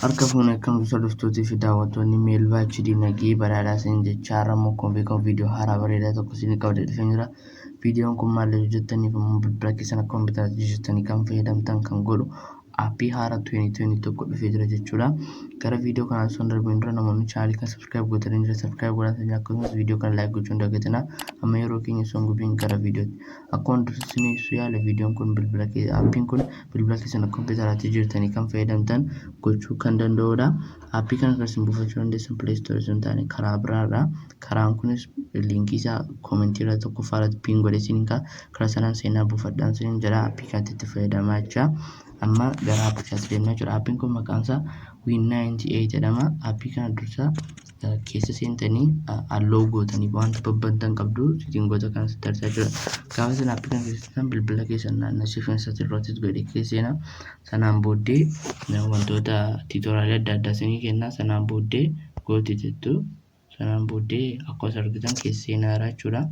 Harka fuunee kan gosa dhuftootii fi daawwattoonni Meelbaa HD nagee badhaadhaa isin jechaa Rammoo Kombeekoon viidiyoo haaraa bareedaa tokko isin qabadee dhufee jira. Viidiyoon kun maal hojjettaniif immoo bilbila keessan akka kompiitara jijjiirtanii kan fayyadamtan kan godhu aappii haaraa 2021 dhufee jira jechuudha. Gara viidiyoo kanaa osoo hin darbiin dura namoonni chaanalii kan subscribe godhanii jira subscribe godhatanii akkasumas viidiyoo kana like gochuun dagatinaa. Amma yeroo keenya osoo hin gubiin gara viidiyootti. Akkuma dursanii ibsu yaala viidiyoon kun aappiin kun bilbila keessan akka kompiitaraatti jijjiirtanii kan fayyadamtan gochuu kan danda'udha. Aappii kana kan isin buufachuu dandeessan Play Store osoo hin taane karaa biraadha. Karaan kunis liinkii isaa koomentii irra tokko faarratti piin godhee isiniin karaa sanaan seenaa buufadhaan isiniin jira aappii kanatti itti fayyadamaa jecha. Amma gara aappii kanaatti deemnaa jechuudha. Aappiin kun maqaan isaa Win98 jedhama. Aappii kana dursa keessa seentanii halluu gootanii wanta babbantan qabdu settingoota kana sitti argaa jira. Gaafa isin aappii kana keessatti bilbila keessan naannessii fiinsa irratti godhee keesseena sanaan booddee wantoota tiitoraalii adda addaa isinii kenna. Sanaan booddee gooti jettu sanaan booddee akkuma argitan keessa seenaara jechuudha.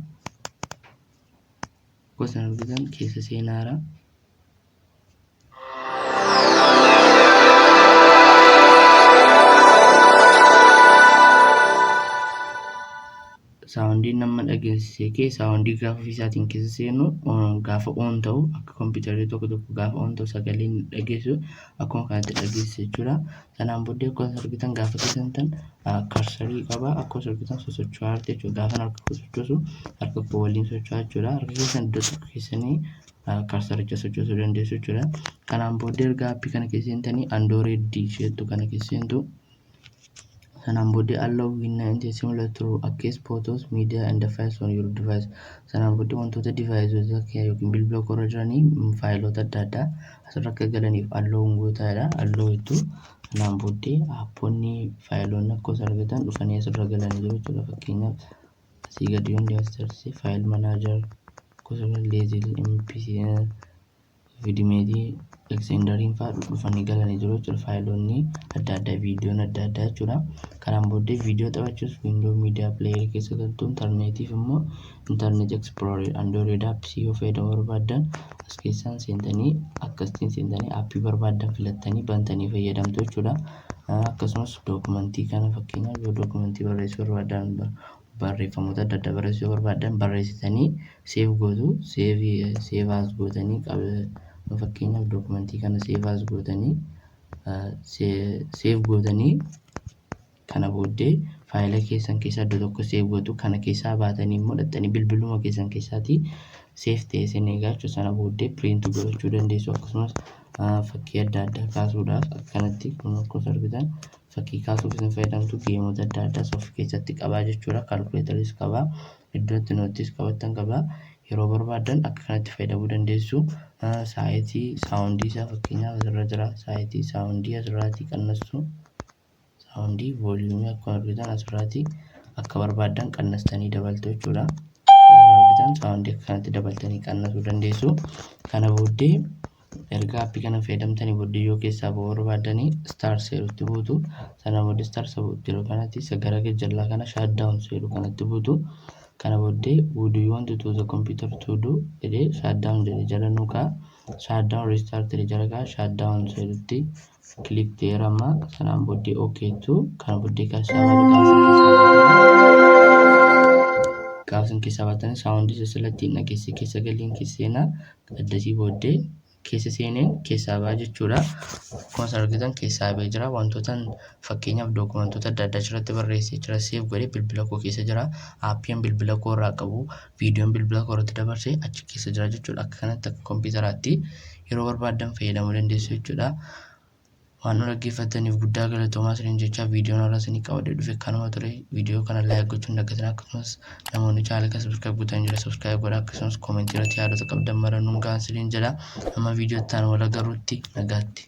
Akkuma argitan keessa seenaara. Saawundiin nama dhageessisee kee saawundii gaafa ofiisaatiin keessa seenu gaafa oon ta'u akka kompiitarri tokko gaafa oon ta'u sagaleen dhageessu akkuma kanatti dhageessisa jechuudha. Sanaan booddee akkuma argitan gaafa keessan karsarii qaba akkuma argitan sosocho'aa jirti jechuudha. Gaafa harka sochoosu harka koo waliin socho'aa jechuudha. Harka keessan iddoo tokko keessanii karsaricha sochoosuu dandeessu jechuudha. Kanaan booddee erga aappii kana keessa seentanii Android isheettu kana keessa seentu. Sanaan booddee allow Win98 similar to access photos, media and files on your device. Sanaan booddee wantoota deviceota yookiin bilbila korra jiranii faayiloota adda addaa asirra akka galaniif allow gootaadha. Allow jettu sanaan booddee aapponni faayiloonni akkuma argitan dhufanii asirra galanii jiru jechuudha. Fakkeenyaaf asii gadi yoon deemsisarsi faayil manaajar akkasumas leezil MPC vidimeetii extenderiin fa'aa dhufanii galanii jiru jechuudha. Faayiloonni adda addaa viidiyoon adda addaa jechuudha. Kanaan booddee viidiyoo taphachuuf Windows Media Player keessa galtu intarneetiif immoo Internet Explorer Android appsii yoo fayyadamuu barbaaddan as keessaan seentanii akkasitiin seentanii aappii barbaaddan filattanii bantanii fayyadamtu jechuudha. Akkasumas dookumentii kana fakkeenyaaf yoo dookumentii barreessuu barbaaddan barreeffamoota adda addaa barreessuu barbaaddan barreessitanii seef gootu seef as gootanii fakkeenyaaf dookumentii kana seef gootanii kana booddee faayila keessan keessaa iddoo tokko seef gootu kana keessaa baatanii immoo dhattanii bilbiluma keessan keessaatii seef ta'ee isin eegaa jechuudha. Sana booddee piriint godhachuu dandeessu akkasumas fakkii adda addaa kaasuudhaaf akkanatti kun akkuma argitan fakkii kaasuuf isin fayyadamtu geemota adda addaa of keessatti qabaa jechuudha. Kaalkuleetaris qabaa iddoo itti noottis qabattan qabaa. Yeroo barbaaddan akka kanatti fayyadamuu dandeessu. Saayitii saawundii isaa fakkeenyaaf asirra jira. Saayitii saawundii asirraatii qannassu. Saawundii vooliyuumii akkuma argitan asirraatii akka barbaaddan qannastanii dabaltu jechuudha. Argitan saawundii akka kanatti dabaltanii qannasuu dandeessu. Kana booddee erga aappii kana fayyadamtanii booddee yoo keessaa ba'uu barbaaddanii star seerutti buutu. Sana booddee star seeruu kanatti gara gajjallaa kana shutdown seeruu kanatti buutu. Kana booddee would you want to the computer to do jedhee shutdown jedhee jala nuukaa shutdown restart jedhee jala kaa shutdown seerutti click teerama. Sanaan booddee okay tu kana booddee gaafsan keessaa baatanii saawundii sasalatti nageessee keessa galiin keesseenaa addasii booddee keessa seeneen keessaa ba'aa jechuudha. Akkuma argitan keessaa ba'ee jira. Wantoota fakkeenyaaf dookumentoota adda addaa irratti barreessee jira. Seef godhee bilbila koo keessa jira. Aappiin bilbila koo irraa qabu viidiyoon bilbila koo irratti dabarsee achi keessa jira jechuudha. Akka kanatti akka kompiitaraatti yeroo barbaaddan fayyadamuu dandeessu jechuudha. Waan nu dhaggeeffataniif guddaa galatoomaa isiniin jechaa viidiyoon irraa isinii qabadee dhufe kanuma ture. Viidiyoo kana like gochuun dagatinaa akkasumas namoonni chaanalii kana subscribe gootanii jira subscribe godhaa akkasumas koomentii irratti yaadota qabdan maraa nuun gahaa isiniin jedha. Amma viidiyoo itti aanu wal agarruutti nagaatti.